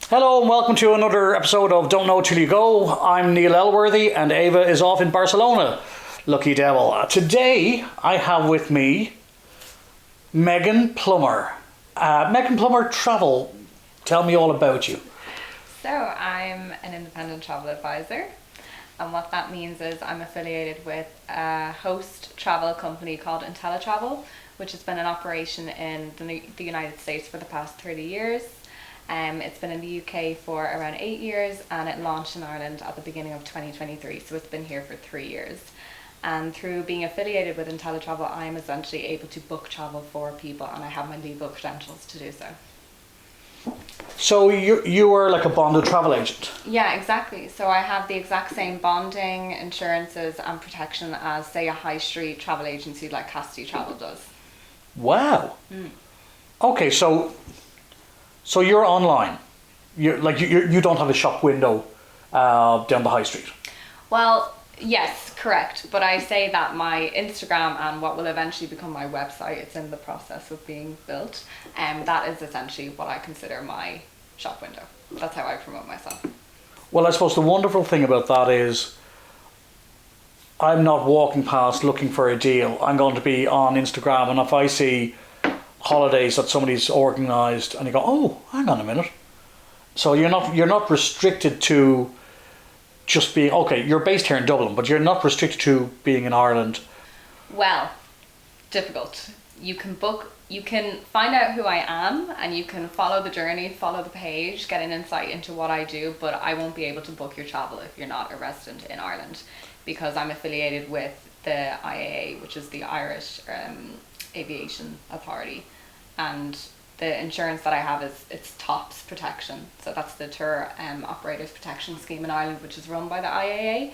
Hello and welcome to another episode of Don't Know Till You Go. I'm Neil Elworthy and Ava is off in Barcelona. Lucky devil. Today I have with me Megan Plummer. Megan Plummer Travel. Tell me all about you. So I'm an independent travel advisor, and what that means is I'm affiliated with a host travel company called IntelliTravel, which has been in operation in the United States for the past 30 years. It's been in the UK for around 8 years, and it launched in Ireland at the beginning of 2023, so it's been here for 3 years. And through being affiliated with IntelliTravel, I am essentially able to book travel for people, and I have my legal credentials to do so. So you are like a bonded travel agent? Yeah, exactly. So I have the exact same bonding, insurances and protection as, say, a high street travel agency like Cassidy Travel does. Wow. Okay, so you're online. You don't have a shop window down the high street. Well, yes, correct. But I say that my Instagram and what will eventually become my website, it's in the process of being built. That is essentially what I consider my shop window. That's how I promote myself. Well, I suppose the wonderful thing about that is I'm not walking past looking for a deal. I'm going to be on Instagram, and if I see holidays that somebody's organised and you go, oh, hang on a minute. So you're not restricted to just being, okay, you're based here in Dublin, but you're not restricted to being in Ireland. Well, difficult. You can find out who I am, and you can follow the journey, follow the page, get an insight into what I do, but I won't be able to book your travel if you're not a resident in Ireland, because I'm affiliated with the IAA, which is the Irish Aviation Authority, and the insurance that I have it's TOPS protection. So that's the Tour Operators Protection Scheme in Ireland, which is run by the IAA.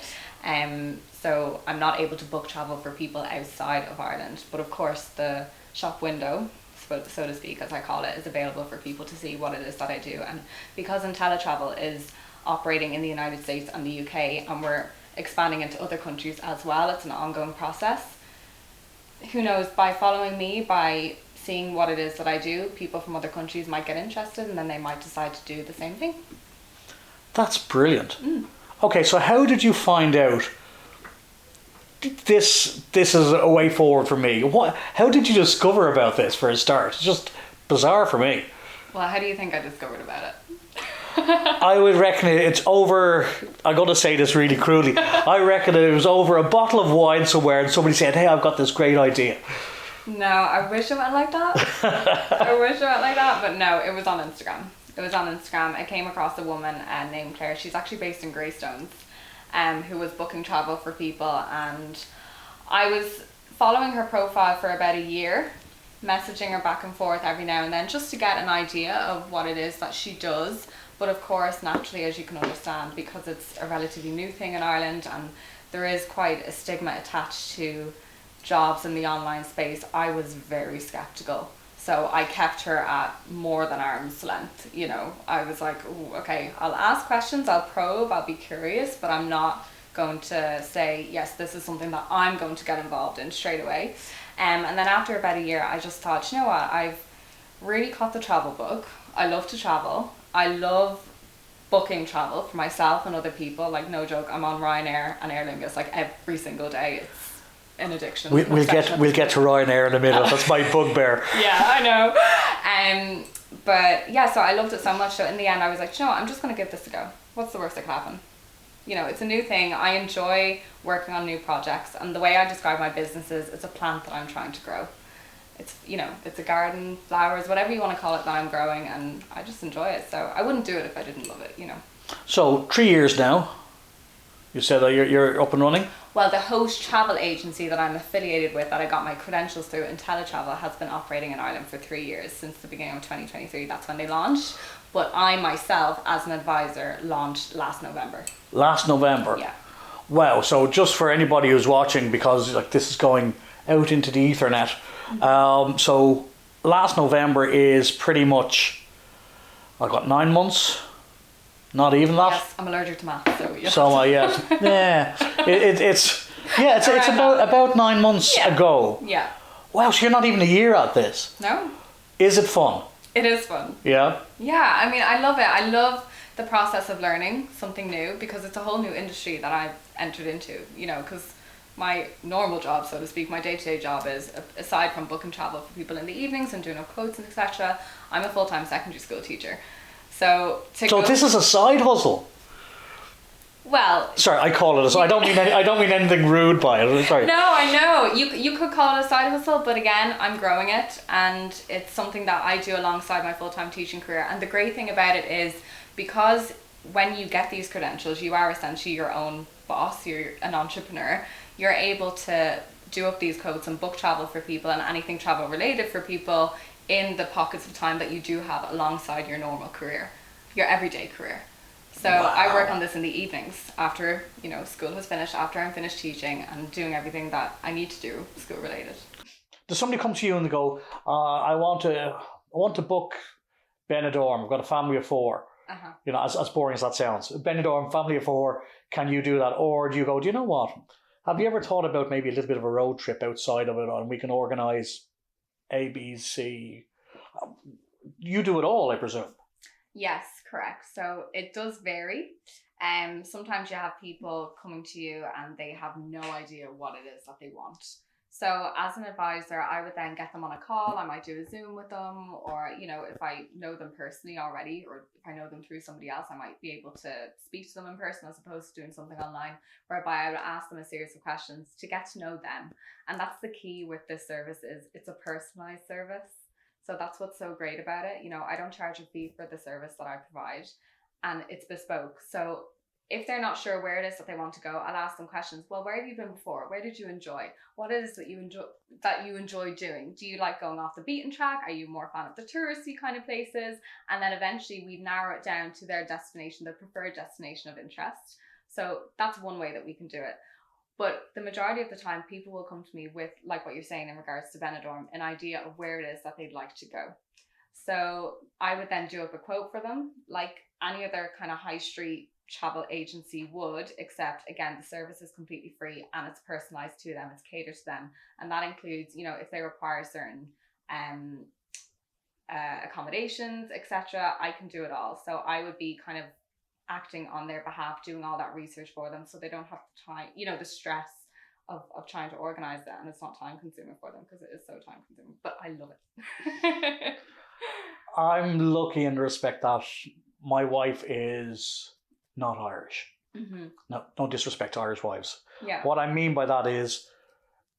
So I'm not able to book travel for people outside of Ireland, but of course the shop window, so to speak, as I call it, is available for people to see what it is that I do. And because IntelliTravel is operating in the United States and the UK, and we're expanding into other countries as well, it's an ongoing process. Who knows, by following me, by seeing what it is that I do, people from other countries might get interested, and then they might decide to do the same thing. That's brilliant. Okay, so how did you find out this is a way forward for me? How did you discover about this for a start? It's just bizarre for me. Well, how do you think I discovered about it? I would reckon it's over, I'm going to say this really crudely, I reckon it was over a bottle of wine somewhere and somebody said, hey, I've got this great idea. No, I wish it went like that. But no, it was on Instagram. I came across a woman named Claire. She's actually based in Greystones, who was booking travel for people, and I was following her profile for about a year, messaging her back and forth every now and then just to get an idea of what it is that she does. But of course, naturally, as you can understand, because it's a relatively new thing in Ireland and there is quite a stigma attached to jobs in the online space, I was very skeptical. So I kept her at more than arm's length. You know, I was like, ooh, okay, I'll ask questions, I'll probe, I'll be curious, but I'm not going to say, yes, this is something that I'm going to get involved in straight away. And then after about a year, I just thought, you know what, I've really caught the travel bug. I love to travel. I love booking travel for myself and other people. Like, no joke, I'm on Ryanair and Aer Lingus like every single day. It's an addiction. We'll get to Ryanair in a minute. That's my bugbear. Yeah, I know. But yeah, so I loved it so much. So in the end, I was like, you know what, I'm just going to give this a go. What's the worst that could happen? You know, it's a new thing. I enjoy working on new projects, and the way I describe my business is it's a plant that I'm trying to grow. It's, you know, it's a garden, flowers, whatever you want to call it, that I'm growing, and I just enjoy it. So I wouldn't do it if I didn't love it, you know. So 3 years now, you said that you're up and running? Well, the host travel agency that I'm affiliated with, that I got my credentials through, IntelliTravel, has been operating in Ireland for 3 years, since the beginning of 2023. That's when they launched. But I myself, as an advisor, launched last November. Last November? Yeah. Wow, so just for anybody who's watching, because like this is going out into the ethernet, so last November is pretty much, I got 9 months, not even that. Yes, I'm allergic to math, so yeah. So yeah, it's about 9 months ago. Yeah. Wow, so you're not even a year at this. No. Is it fun? It is fun. Yeah. Yeah, I mean, I love it. I love the process of learning something new because it's a whole new industry that I've entered into, you know, because my normal job, so to speak, my day-to-day job is, aside from booking travel for people in the evenings and doing up quotes and etc., I'm a full-time secondary school teacher. So this is a side hustle. Well, sorry, I call it a. I don't mean anything rude by it. Sorry. No, I know you could call it a side hustle, but again, I'm growing it, and it's something that I do alongside my full-time teaching career. And the great thing about it is because when you get these credentials, you are essentially your own boss. You're an entrepreneur. You're able to do up these quotes and book travel for people and anything travel related for people in the pockets of time that you do have alongside your normal career, your everyday career. So wow. I work on this in the evenings after, you know, school has finished, after I'm finished teaching and doing everything that I need to do school related. Does somebody come to you and they go, I want to book Benidorm, I've got a family of 4. Uh-huh. You know, as boring as that sounds. Benidorm, family of 4, can you do that? Or do you go, do you know what? Have you ever thought about maybe a little bit of a road trip outside of it and we can organise A, B, C? You do it all, I presume. Yes, correct. So it does vary. Sometimes you have people coming to you and they have no idea what it is that they want. So as an advisor, I would then get them on a call. I might do a Zoom with them, or, you know, if I know them personally already, or if I know them through somebody else, I might be able to speak to them in person as opposed to doing something online, whereby I would ask them a series of questions to get to know them. And that's the key with this service, is it's a personalized service. So that's what's so great about it. You know, I don't charge a fee for the service that I provide, and it's bespoke. So if they're not sure where it is that they want to go, I'll ask them questions. Well, where have you been before? Where did you enjoy? What is it that you enjoy doing? Do you like going off the beaten track? Are you more fan of the touristy kind of places? And then eventually we narrow it down to their destination, their preferred destination of interest. So that's one way that we can do it. But the majority of the time, people will come to me with, like what you're saying in regards to Benidorm, an idea of where it is that they'd like to go. So I would then do up a quote for them, like any other kind of high street travel agency would, except again, the service is completely free and it's personalized to them, it's catered to them. And that includes, you know, if they require certain accommodations, etc., I can do it all. So I would be kind of acting on their behalf, doing all that research for them, so they don't have the time, you know, the stress of trying to organize that, and it's not time consuming for them because it is so time consuming, but I love it. I'm lucky in the respect that my wife is not Irish. Mm-hmm. No disrespect to Irish wives. Yeah. What I mean by that is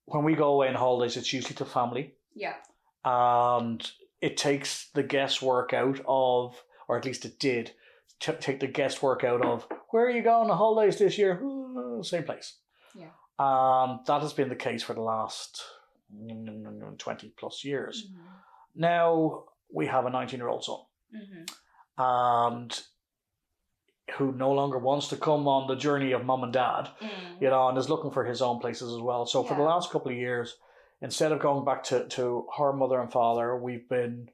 when we go away on holidays, it's usually to family. Yeah. And it takes the guesswork out of, or at least it did, take the guesswork out of, where are you going on holidays this year? Same place. Yeah. That has been the case for the last 20 plus years. Mm-hmm. Now we have a 19-year-old son. Mm-hmm. And who no longer wants to come on the journey of mum and dad, you know, and is looking for his own places as well. So for the last couple of years, instead of going back to her mother and father, we've been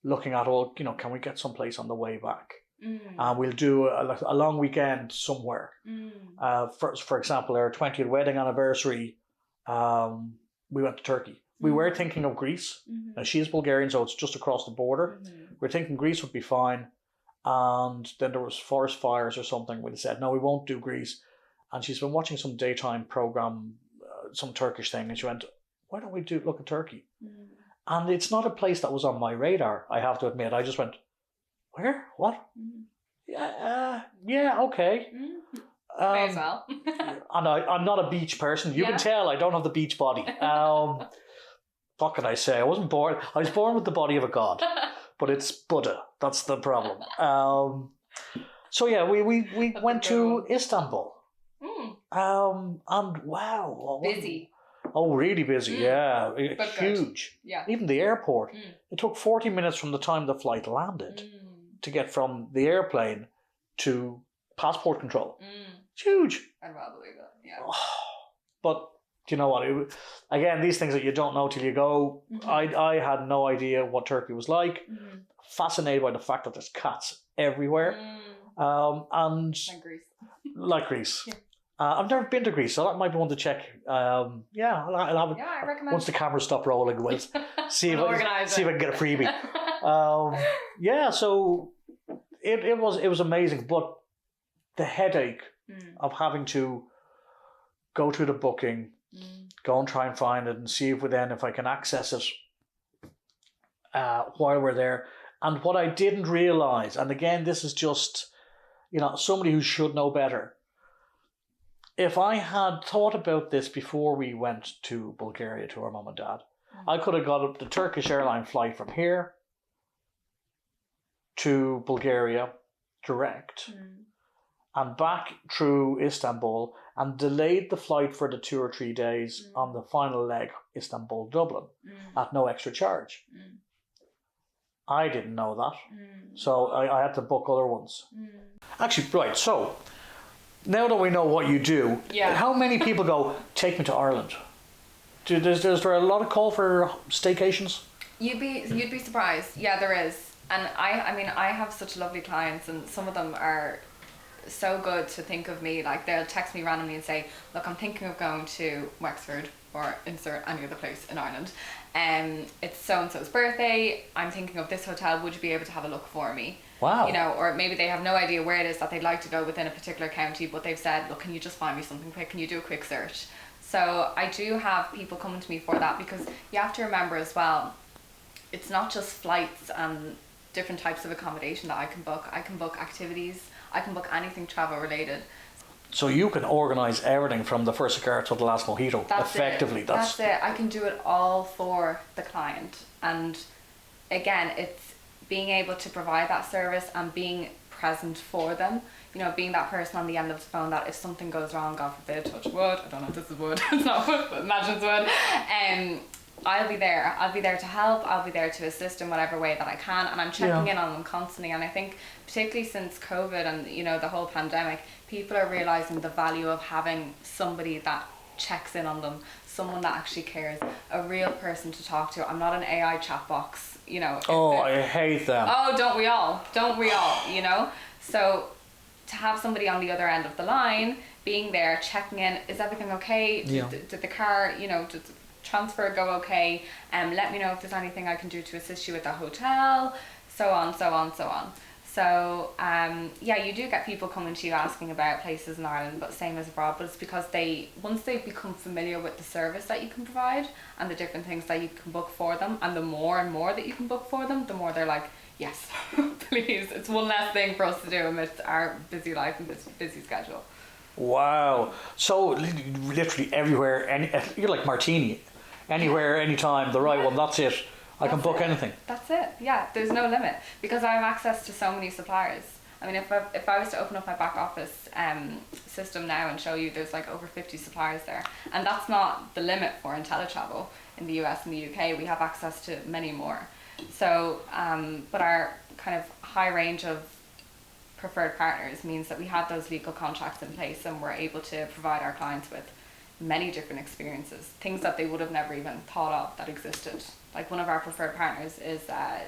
looking at, well, you know, can we get someplace on the way back? And we'll do a long weekend somewhere. For example, our 20th wedding anniversary, we went to Turkey. We were thinking of Greece. Now, she is Bulgarian, so it's just across the border. We're thinking Greece would be fine. And then there was forest fires or something. We said, no, we won't do Greece. And she's been watching some daytime program, some Turkish thing. And she went, why don't we look at Turkey? And it's not a place that was on my radar, I have to admit. I just went, where? What? Yeah, okay. May as well. And I'm not a beach person. You can tell I don't have the beach body. What can I say? I wasn't born. I was born with the body of a god. But it's Buddha. That's the problem. So yeah, we went to Istanbul. And wow. Busy. Oh, really busy, yeah. But huge. Good. Yeah. Even the airport. It took 40 minutes from the time the flight landed to get from the airplane to passport control. It's huge. I well believe it, yeah. But do you know what? Again, these things that you don't know till you go. I had no idea what Turkey was like. Fascinated by the fact that there's cats everywhere. And like Greece. Yeah. I've never been to Greece, so that might be one to check. I'll have it. Yeah, I recommend. Once the cameras stop rolling, we'll see if I can get a freebie. Yeah, so it was amazing, but the headache of having to go through the booking, go and try and find it, and see if I can access it while we're there. And what I didn't realize, and again, this is just somebody who should know better. If I had thought about this before we went to Bulgaria to our mum and dad, I could have got the Turkish airline flight from here to Bulgaria direct and back through Istanbul and delayed the flight for the 2 or 3 days on the final leg, Istanbul-Dublin, at no extra charge. I didn't know that. So I had to book other ones. Actually, right, so now that we know what you do, how many people go, take me to Ireland? Is there a lot of call for staycations? You'd be surprised. Yeah, there is. And I have such lovely clients, and some of them are so good to think of me. Like, they'll text me randomly and say, look, I'm thinking of going to Wexford or insert any other place in Ireland. It's so-and-so's birthday. I'm thinking of this hotel. Would you be able to have a look for me? Wow. Or maybe they have no idea where it is that they'd like to go within a particular county, but they've said, look, can you just find me something quick? Can you do a quick search? So I do have people coming to me for that, because you have to remember as well, it's not just flights and different types of accommodation that I can book. I can book activities. I can book anything travel related. So you can organise everything from the first cigar to the last mojito. That's effectively. It. That's it. I can do it all for the client. And again, it's being able to provide that service and being present for them. Being that person on the end of the phone that if something goes wrong, God forbid, touch wood, I don't know if this is wood, it's not wood, but imagine it's wood. I'll be there. I'll be there to help. I'll be there to assist in whatever way that I can. And I'm checking in on them constantly. And I think particularly since COVID and, the whole pandemic, people are realising the value of having somebody that checks in on them, someone that actually cares, a real person to talk to. I'm not an AI chat box, I hate them. Oh, don't we all? So to have somebody on the other end of the line, being there, checking in, is everything okay? Did the car, did the transfer go okay? Let me know if there's anything I can do to assist you at the hotel, so on. So you do get people coming to you asking about places in Ireland, but same as abroad. But it's because once they become familiar with the service that you can provide and the different things that you can book for them, and the more and more that you can book for them, the more they're like, yes, please. It's one less thing for us to do amidst our busy life and this busy schedule. Wow. So literally everywhere, you're like Martini. Anywhere, anytime, the right one, that's it. I can book anything. That's it. Yeah, there's no limit, because I have access to so many suppliers. I mean, if I was to open up my back office system now and show you, there's like over 50 suppliers there, and that's not the limit for IntelliTravel in the US and the UK. We have access to many more. So, but our kind of high range of preferred partners means that we have those legal contracts in place, and we're able to provide our clients with many different experiences, things that they would have never even thought of that existed. Like, one of our preferred partners is a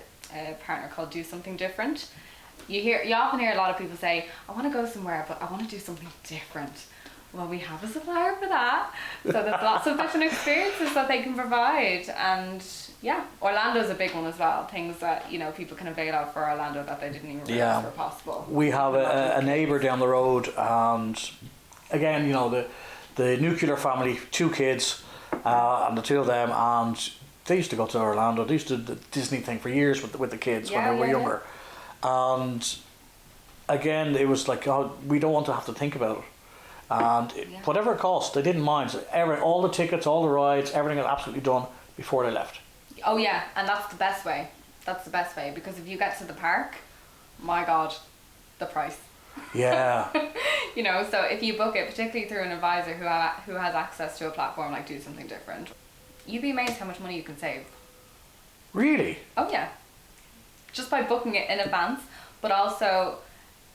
partner called Do Something Different. You often hear a lot of people say, I want to go somewhere, but I want to do something different. Well, we have a supplier for that. So there's lots of different experiences that they can provide. And yeah, Orlando's a big one as well. Things that, people can avail of for Orlando that they didn't even realize were possible. We have a neighbour down the road, and again, the nuclear family, 2 kids, and the 2 of them, and they used to go to Orlando. They used to do the Disney thing for years with the kids when they were younger. And again, it was like, we don't want to have to think about it. And whatever it cost, they didn't mind. So all the tickets, all the rides, everything was absolutely done before they left. Oh yeah, and that's the best way. Because if you get to the park, my God, the price. Yeah. So if you book it, particularly through an advisor who has access to a platform like Do Something Different, you'd be amazed how much money you can save. Really? Oh yeah. Just by booking it in advance, but also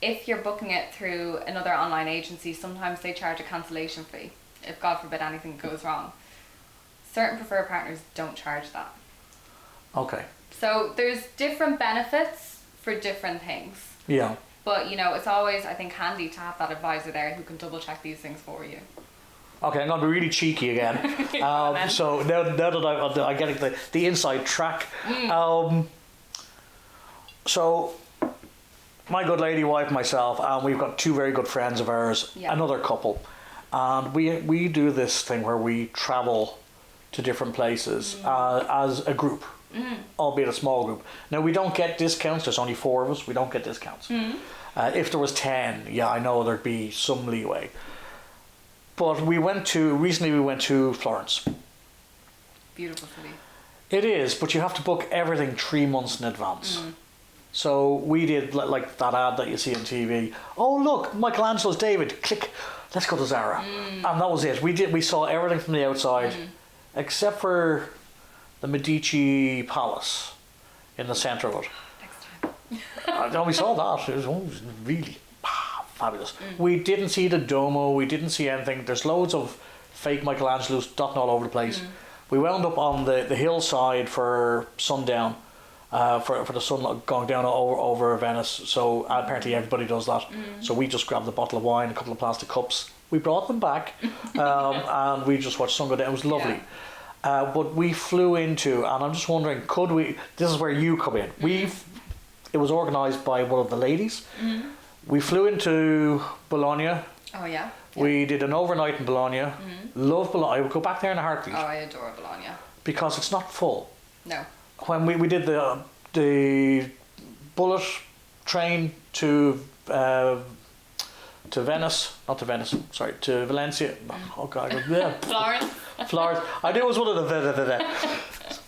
if you're booking it through another online agency, sometimes they charge a cancellation fee if, God forbid, anything goes wrong. Certain preferred partners don't charge that. Okay. So there's different benefits for different things. Yeah. But, it's always, I think, handy to have that advisor there who can double check these things for you. Okay, I'm going to be really cheeky again. So now that I get the inside track, So, my good lady wife, myself, and we've got two very good friends of ours, Yeah. another couple, and we do this thing where we travel to different places as a group, albeit a small group. Now we don't get discounts. There's only 4 of us. We don't get discounts. If there was 10, yeah, I know there'd be some leeway. But recently we went to Florence. Beautiful city. It is, but you have to book everything 3 months in advance. So we did like that ad that you see on TV. Oh look, Michelangelo's David. Click. Let's go to Zara, and that was it. We saw everything from the outside, except for the Medici Palace in the centre of it. Next time. No, we saw that. It was really fabulous. We didn't see the Duomo. We didn't see anything. There's loads of fake Michelangelos dotting all over the place. We wound up on the hillside for sundown. For the sun going down over Venice, so apparently everybody does that. So we just grabbed a bottle of wine, a couple of plastic cups. We brought them back, and we just watched sun go down. It was lovely. But we flew into, and I'm just wondering, could we? This is where you come in. It was organised by one of the ladies. We flew into Bologna. Oh yeah. We did an overnight in Bologna. Love Bologna. I would go back there in a heartbeat. Oh, I adore Bologna. Because it's not full. No. When we did the bullet train to Venice, not to Venice, sorry, to Valencia. Oh God, yeah. Florence. I knew it was one of the.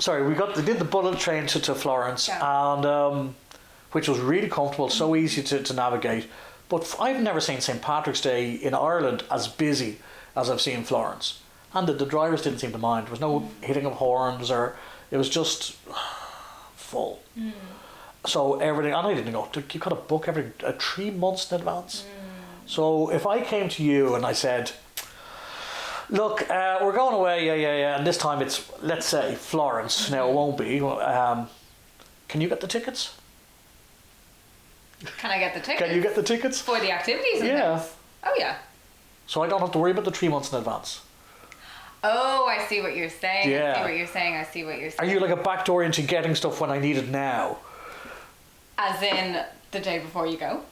Sorry, we did the bullet train to Florence, and which was really comfortable, so easy to navigate. But I've never seen St. Patrick's Day in Ireland as busy as I've seen Florence, and the drivers didn't seem to mind. There was no hitting of horns or. It was just full. So everything, and I didn't know, you got to book everything 3 months in advance. So if I came to you and I said, look, we're going away, yeah, and this time it's, let's say, Florence. Now it won't be. Can you get the tickets? Can I get the tickets? Can you get the tickets? For the activities and things? Oh yeah. So I don't have to worry about the 3 months in advance. Oh, I see what you're saying. Yeah. I see what you're saying. Are you like a backdoor into getting stuff when I need it now? As in the day before you go?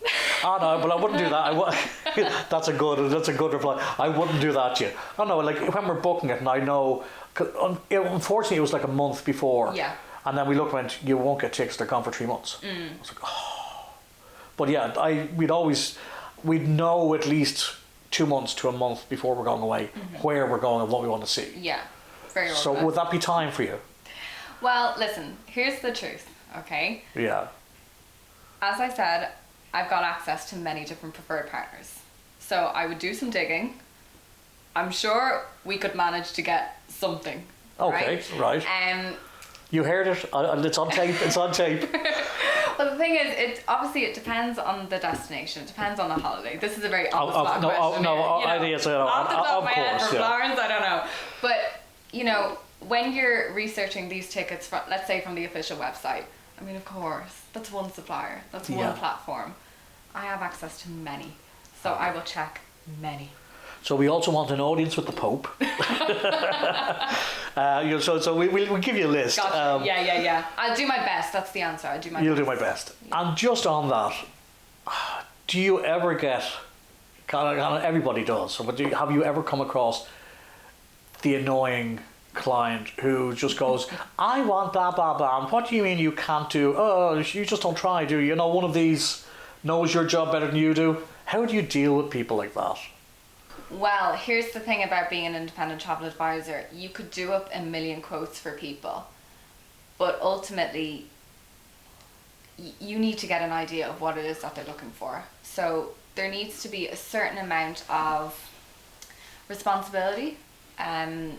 Oh no, but I wouldn't do that. That's a good reply. I wouldn't do that yet. Oh no, like when we're booking it and I know, unfortunately it was like a month before. Yeah. And then we looked and went, you won't get tickets, they're gone for 3 months. I was like, oh. But yeah, we'd know at least 2 months to a month before we're going away where we're going and what we want to see. Yeah, very well. So would that be time for you? Well, listen, here's the truth, okay? Yeah. As I said, I've got access to many different preferred partners. So I would do some digging. I'm sure we could manage to get something. Okay, right. You heard it. It's on tape. It's on tape. Well, the thing is, it depends on the destination. It depends on the holiday. This is a very question. Off the top of my head for yeah. Florence, I don't know. But when you're researching these tickets, let's say from the official website, I mean, of course, that's one supplier, that's one platform. I have access to many, so I will check many. So we also want an audience with the Pope. So we'll give you a list. Gotcha. Yeah. I'll do my best. That's the answer. I'll do my best. You'll do my best. Yeah. And just on that, do you ever get, everybody does, but have you ever come across the annoying client who just goes, I want blah, blah, blah. And what do you mean you can't do? Oh, you just don't try, do you? One of these knows your job better than you do. How do you deal with people like that? Well, here's the thing about being an independent travel advisor. You could do up a million quotes for people, but ultimately you need to get an idea of what it is that they're looking for. So there needs to be a certain amount of responsibility and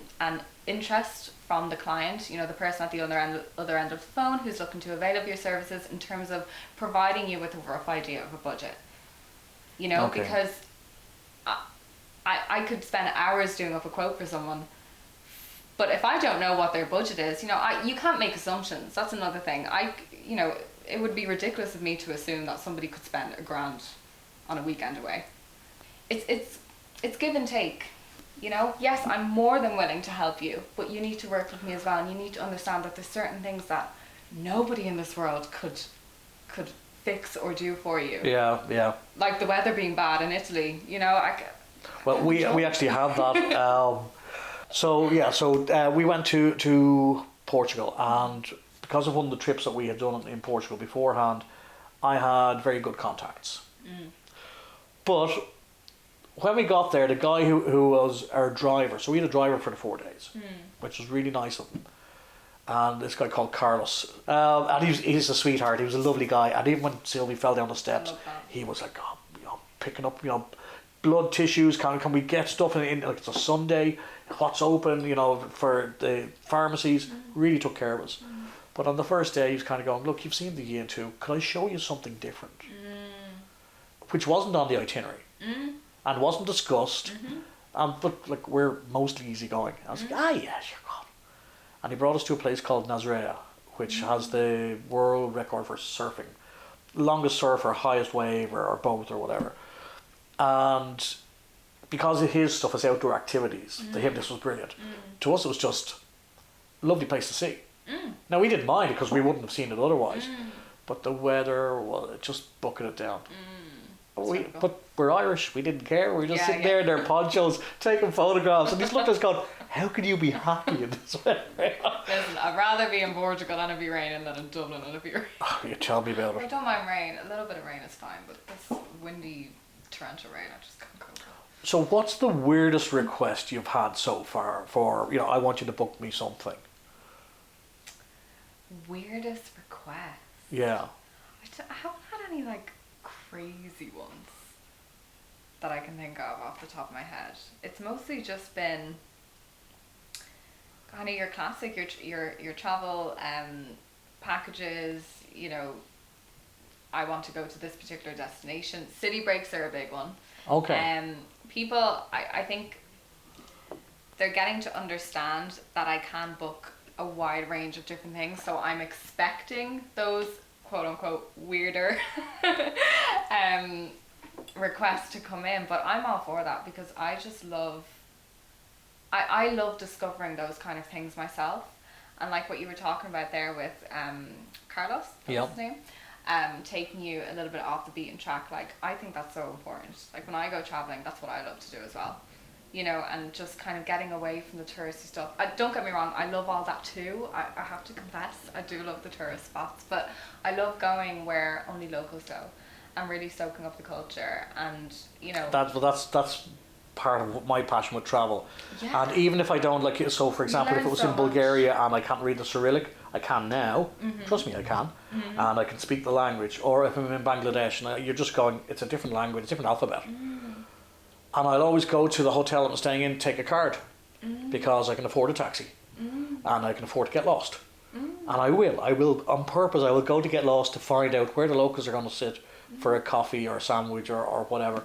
interest from the client, the person at the other end of the phone who's looking to avail of your services, in terms of providing you with a rough idea of a budget. Okay. Because I could spend hours doing up a quote for someone, but if I don't know what their budget is, you can't make assumptions. That's another thing. It would be ridiculous of me to assume that somebody could spend $1,000 on a weekend away. It's give and take. Yes, I'm more than willing to help you, but you need to work with me as well, and you need to understand that there's certain things that nobody in this world could could fix or do for you. Yeah. Like the weather being bad in Italy, you know. Well, we actually have that. So we went to Portugal, and because of one of the trips that we had done in Portugal beforehand, I had very good contacts. But when we got there, the guy who was our driver, so we had a driver for the 4 days, which was really nice of him. And this guy called Carlos, and he's a sweetheart. He was a lovely guy. And even when Sylvie fell down the steps, he was like, picking up, blood tissues. Can we get stuff in? Like, it's a Sunday, what's open? For the pharmacies. Really took care of us. But on the first day, he was kind of going, look, you've seen the Yin 2. Could I show you something different? Which wasn't on the itinerary and wasn't discussed. But like, we're mostly easygoing. I was like, yeah, sure, go on. And he brought us to a place called Nazarea, which has the world record for surfing. Longest surfer, highest wave, or both, or whatever. And because of his stuff as outdoor activities, to him this was brilliant. To us it was just a lovely place to see. Now we didn't mind it because we wouldn't have seen it otherwise. But the weather, well, it just bucketed it down. But we're Irish, we didn't care. We were just sitting there in their ponchos taking photographs, and he's looking at us going, how can you be happy in this weather? Listen, I'd rather be in Portugal and it be raining than in Dublin and it be raining. You tell me about it. I don't mind rain. A little bit of rain is fine, but this windy torrential rain, I just can't cope with. So what's the weirdest request you've had so far for, I want you to book me something? Weirdest request? Yeah. I haven't had any crazy ones that I can think of off the top of my head. It's mostly just been kind of your classic, your travel packages. I want to go to this particular destination. City breaks are a big one. Okay. People, I think they're getting to understand that I can book a wide range of different things. So I'm expecting those quote unquote weirder requests to come in, but I'm all for that because I just love I love discovering those kind of things myself. And like what you were talking about there with Carlos, that's his name, taking you a little bit off the beaten track. I think that's so important. When I go traveling, that's what I love to do as well. And just kind of getting away from the touristy stuff. Don't get me wrong, I love all that too. I have to confess, I do love the tourist spots, but I love going where only locals go and really soaking up the culture. And that's part of my passion with travel. Yeah. And even if I don't for example, if it was in Bulgaria and I can't read the Cyrillic, I can now. Trust me, I can. And I can speak the language. Or if I'm in Bangladesh and you're just going, it's a different language, a different alphabet. And I'll always go to the hotel I'm staying in, take a card, because I can afford a taxi, and I can afford to get lost. And I will on purpose, I will go to get lost to find out where the locals are going to sit for a coffee or a sandwich or whatever,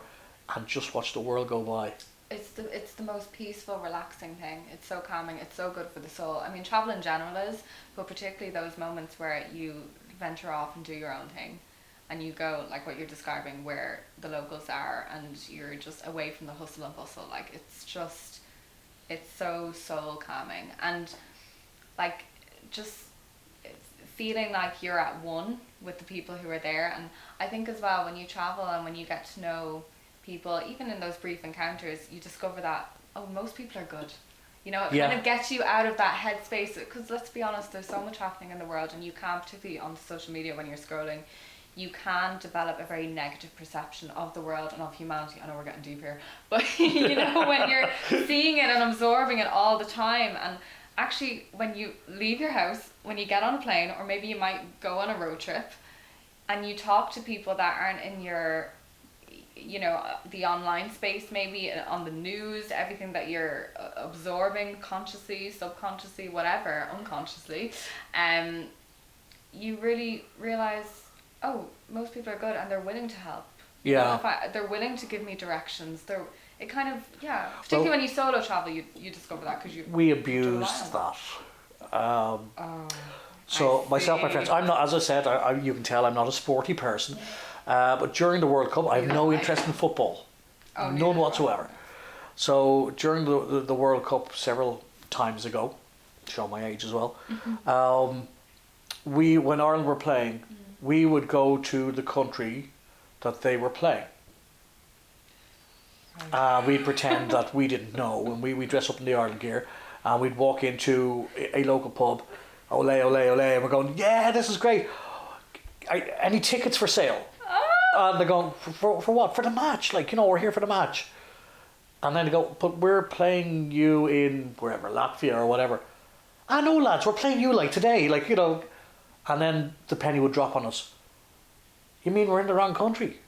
and just watch the world go by. It's the most peaceful, relaxing thing. It's so calming, it's so good for the soul. I mean, travel in general is, but particularly those moments where you venture off and do your own thing. And you go, like what you're describing, where the locals are and you're just away from the hustle and bustle. It's so soul calming. And just feeling like you're at one with the people who are there. And I think as well, when you travel and when you get to know people, even in those brief encounters, you discover that, most people are good. It kind of gets you out of that headspace. Because let's be honest, there's so much happening in the world, and you can't, particularly on social media when you're scrolling, you can develop a very negative perception of the world and of humanity. I know we're getting deep here, but when you're seeing it and absorbing it all the time, and actually when you leave your house, when you get on a plane, or maybe you might go on a road trip, and you talk to people that aren't in your, the online space, maybe on the news, everything that you're absorbing consciously, subconsciously, whatever, unconsciously, you really realize, most people are good and they're willing to help. They're willing to give me directions. Particularly when you solo travel, you discover that because we abused that. So myself, my friends, I'm not, as I said, you can tell I'm not a sporty person. But during the World Cup, I have no interest in football, none whatsoever. So during the World Cup several times ago, show my age as well. when Ireland were playing, we would go to the country that they were playing. We'd pretend that we didn't know, and we dress up in the Ireland gear, and we'd walk into a local pub, ole, ole, ole, and we're going, yeah, this is great. Any tickets for sale? And they're going, for what? For the match. Like, we're here for the match. And then they go, but we're playing you in wherever, Latvia or whatever. No, lads, we're playing you like today. Like, and then the penny would drop on us. You mean we're in the wrong country?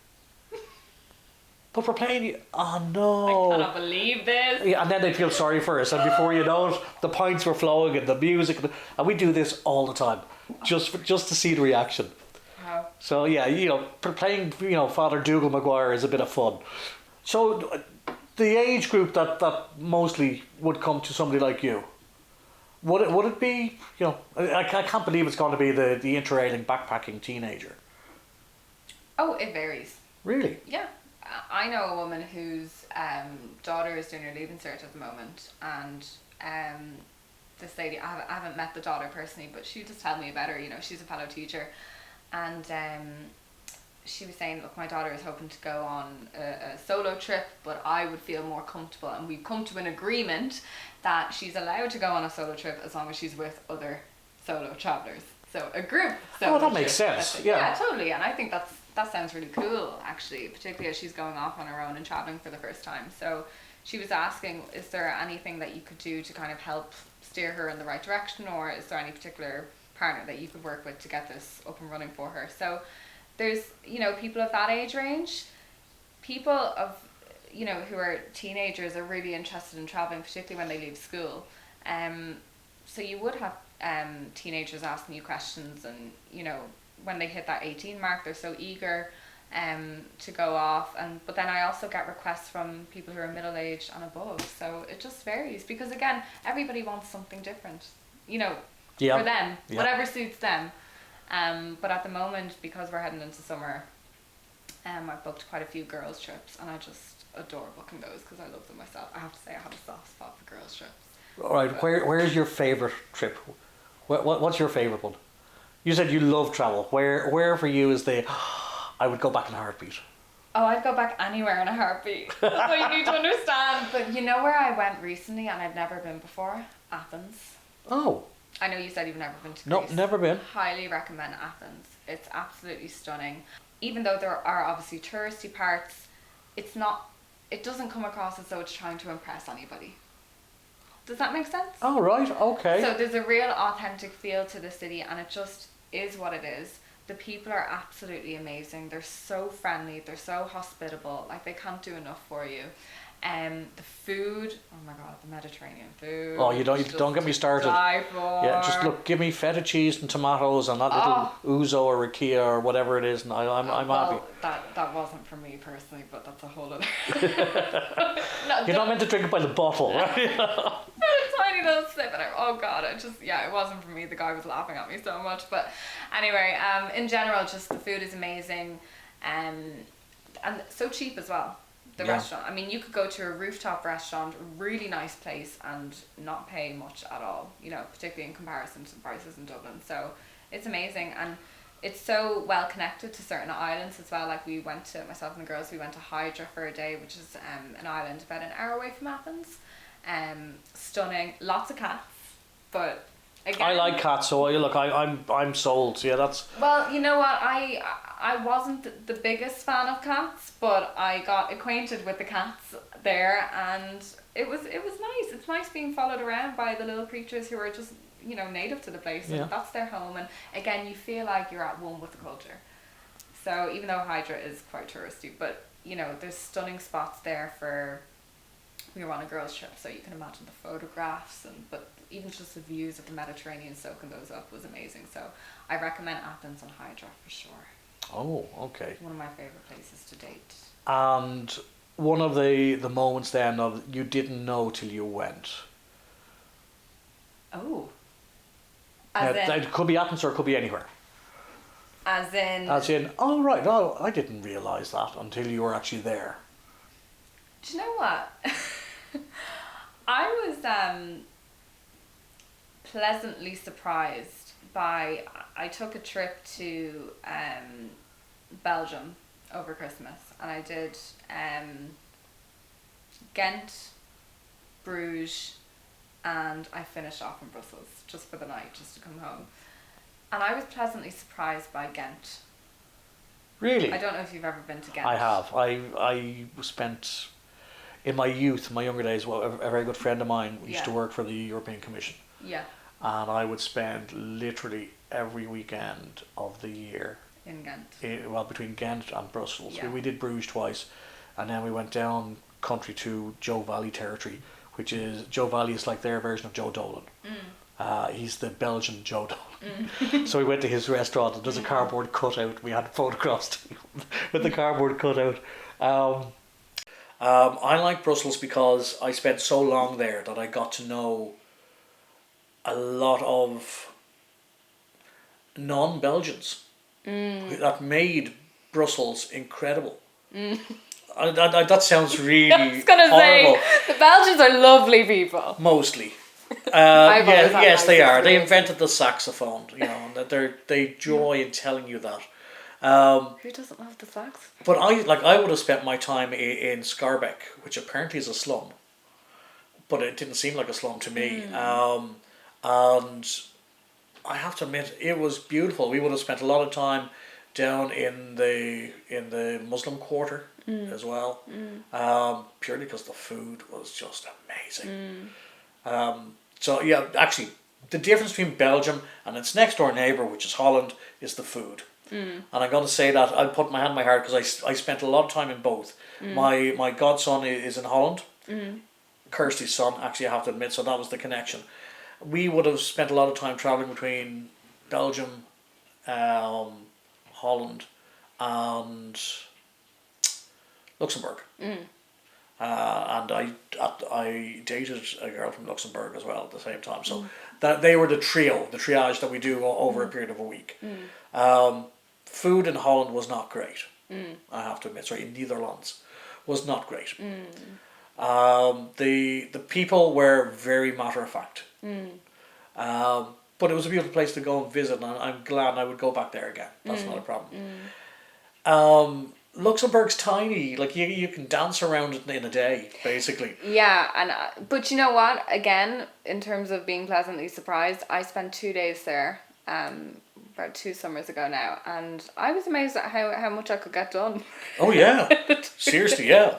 But we're playing you. Oh, no. I cannot believe this. Yeah, and then they'd feel sorry for us. And before you know it, the pints were flowing and the music. And we do this all the time. Just to see the reaction. Wow. So, yeah, playing, Father Dougal Maguire is a bit of fun. So, the age group that mostly would come to somebody like you, would it be, I can't believe it's going to be the interrailing backpacking teenager. Oh, it varies. Really? Yeah. I know a woman whose daughter is doing her leaving cert at the moment, and this lady, I haven't met the daughter personally, but she just told me about her. She's a fellow teacher, and she was saying, look, my daughter is hoping to go on a solo trip, but I would feel more comfortable, and we've come to an agreement that she's allowed to go on a solo trip as long as she's with other solo travellers. So a group solo that makes trip. sense. Yeah, totally. And I think that sounds really cool, actually, particularly as she's going off on her own and travelling for the first time. So she was asking, is there anything that you could do to kind of help steer her in the right direction, or is there any particular partner that you could work with to get this up and running for her? So there's, people of that age range, people of, who are teenagers are really interested in traveling, particularly when they leave school. So you would have teenagers asking you questions, and, when they hit that 18 mark, they're so eager to go off. But then I also get requests from people who are middle-aged and above. So it just varies, because again, everybody wants something different, for them, whatever suits them. But at the moment, because we're heading into summer, I've booked quite a few girls' trips, and I just adore booking those because I love them myself. I have to say, I have a soft spot for girls' trips. All right, where's your favourite trip? What's your favourite one? You said you love travel. Where for you is I would go back in a heartbeat? Oh, I'd go back anywhere in a heartbeat. That's what you need to understand. But you know where I went recently and I've never been before? Athens. Oh. I know you said you've never been to No, Greece. never been. Highly recommend Athens. It's absolutely stunning. Even though there are obviously touristy parts, it doesn't come across as though it's trying to impress anybody. Does that make sense? Oh, right, okay. So there's a real authentic feel to the city, and it just is what it is. The people are absolutely amazing. They're so friendly. They're so hospitable. Like, they can't do enough for you. The food, oh my god, the Mediterranean food. Oh, you don't get me started. Die for. Yeah, just look, give me feta cheese and tomatoes and that little ouzo or rakia or whatever it is, and I'm happy. That wasn't for me personally, but that's a whole other. You're not meant to drink it by the bottle, right? A tiny little sip, and oh god, it wasn't for me. The guy was laughing at me so much, but anyway, in general, just the food is amazing, and so cheap as well. The restaurant. I mean, you could go to a rooftop restaurant, really nice place, and not pay much at all, particularly in comparison to the prices in Dublin. So it's amazing, and it's so well connected to certain islands as well. Like, myself and the girls, we went to Hydra for a day, which is an island about an hour away from Athens. Stunning, lots of cats, but again, I like cats, so look, I'm sold. Yeah, that's. Well, you know what, I wasn't the biggest fan of cats, but I got acquainted with the cats there, and it was nice. It's nice being followed around by the little creatures who are just native to the place, and that's their home. And again, you feel like you're at one with the culture. So even though Hydra is quite touristy, but there's stunning spots there for. We were on a girls' trip, so you can imagine the photographs, but even just the views of the Mediterranean, soaking those up was amazing. So I recommend Athens and Hydra for sure. Oh, okay. One of my favourite places to date. And one of the moments then of you didn't know till you went. Oh. It could be Athens or it could be anywhere. As in, oh right, no, I didn't realise that until you were actually there. Do you know what? I was pleasantly surprised I took a trip to Belgium over Christmas, and I did Ghent, Bruges, and I finished off in Brussels just for the night, just to come home. And I was pleasantly surprised by Ghent. Really? I don't know if you've ever been to Ghent. I have. I spent, in my youth, my younger days, well, a very good friend of mine used to work for the European Commission. Yeah. And I would spend literally every weekend of the year In Ghent. between Ghent and Brussels. Yeah. We did Bruges twice, and then we went down country to Joe Valley territory, which is, Joe Valley is like their version of Joe Dolan. He's the Belgian Joe Dolan. So we went to his restaurant, and there's a cardboard cutout. We had photographs with the cardboard cutout. I like Brussels because I spent so long there that I got to know a lot of non-Belgians that made Brussels incredible. That sounds really I was gonna horrible. say, the Belgians are lovely people. Mostly. I've always had Yes, nice they are. They experiences. invented the saxophone, and that they joy in telling you that. Who doesn't love the sax? But I would have spent my time in Scarbeck, which apparently is a slum, but it didn't seem like a slum to me. And I have to admit, it was beautiful. We would have spent a lot of time down in the Muslim quarter as well, purely because the food was just amazing. So yeah, actually, the difference between Belgium and its next door neighbour, which is Holland, is the food. And I'm going to say that I'll put my hand on my heart because I spent a lot of time in both. My godson is in Holland. Kirsty's son, actually, I have to admit, so that was the connection. We would have spent a lot of time travelling between Belgium, Holland, and Luxembourg. And I dated a girl from Luxembourg as well at the same time. So that they were the triage that we do over a period of a week. Food in Holland was not great. I have to admit. Sorry, in Netherlands was not great. The people were very matter of fact. But it was a beautiful place to go and visit, and I'm glad I would go back there again. That's not a problem. Luxembourg's tiny. Like you can dance around it in a day, basically. Yeah, and but you know what? Again, in terms of being pleasantly surprised, I spent 2 days there, about 2 summers ago now, and I was amazed at how much I could get done. Oh yeah, seriously, yeah.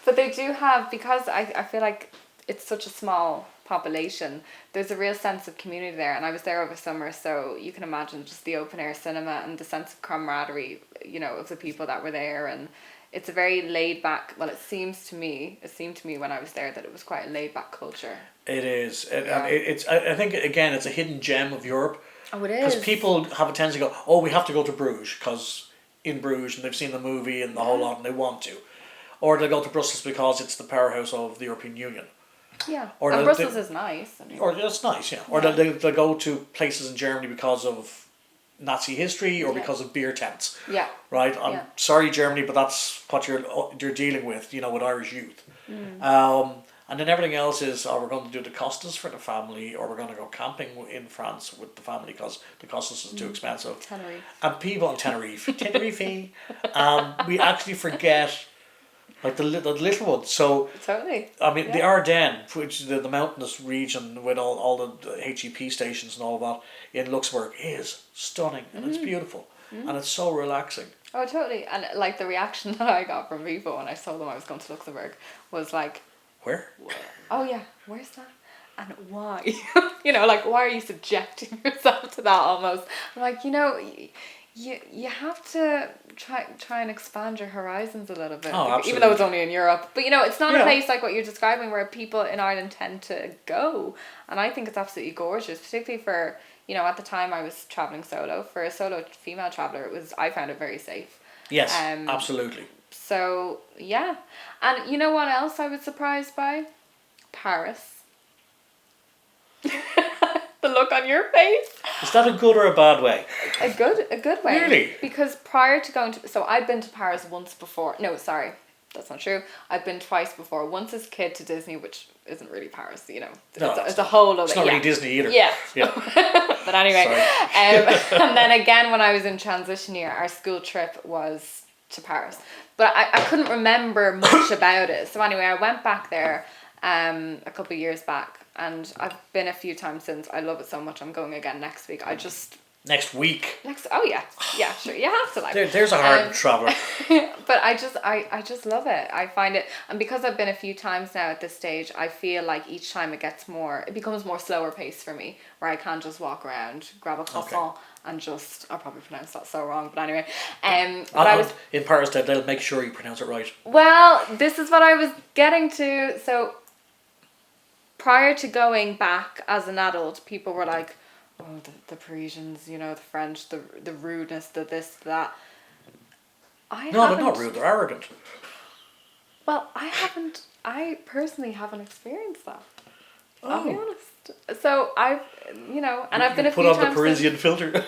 But they do have, because I feel like it's such a small population, there's a real sense of community there, and I was there over summer, so you can imagine just the open air cinema and the sense of camaraderie, of the people that were there, and it's a very laid back, well, it seemed to me when I was there that it was quite a laid back culture. It is. It's I think again it's a hidden gem of Europe. Oh, it is. Because people have a tendency to go, oh, we have to go to Bruges because in Bruges and they've seen the movie and the whole lot and they want to, or they go to Brussels because it's the powerhouse of the European Union. Yeah, or and Brussels is nice. Or it's nice, yeah. Or they go to places in Germany because of Nazi history or because of beer tents. Yeah. Right? I'm sorry, Germany, but that's what you're dealing with, with Irish youth. And then everything else is, we're going to do the Costas for the family, or we're going to go camping in France with the family because the Costas is too expensive. Tenerife. And people on Tenerife. We actually forget like the little ones. So totally. I mean, the Ardennes, which is the mountainous region with all the HEP stations and all that in Luxembourg, is stunning and it's beautiful and it's so relaxing. Oh, totally. And like the reaction that I got from people when I told them I was going to Luxembourg was like, where? Oh yeah, where's that? And why? Like, why are you subjecting yourself to that almost? I'm like, you have to try and expand your horizons a little bit. Oh, absolutely. Even though it's only in Europe. But it's not a place like what you're describing where people in Ireland tend to go. And I think it's absolutely gorgeous, particularly for, at the time I was travelling solo. For a solo female traveller, I found it very safe. Yes, absolutely. So, yeah. And you know what else I was surprised by? Paris. The look on your face. Is that a good or a bad way? A good way. Really? Because prior to going to... So, I'd been to Paris once before. No, sorry. That's not true. I've been twice before. Once as a kid to Disney, which isn't really Paris, you know. No, it's a whole other... It's not really Disney either. Yeah. Yeah. But anyway. And then again, when I was in transition year, our school trip was to Paris. But I couldn't remember much about it. So anyway, I went back there a couple of years back. And I've been a few times since. I love it so much. I'm going again next week. Next week. Oh yeah, sure. You have to like. There's a hard traveler. But I just love it. I find it, and because I've been a few times now at this stage, I feel like each time it becomes more slower pace for me, where I can't just walk around, grab a croissant, and just. I'll probably pronounce that so wrong, but anyway. But in Paris, they'll make sure you pronounce it right. Well, this is what I was getting to. So, prior to going back as an adult, people were like, oh, the Parisians, you know, the French, the rudeness, the this, that. No, they're not rude. They're arrogant. Well, I personally haven't experienced that. I'll be honest. So I've been a few times. Put on the Parisian filter. Well,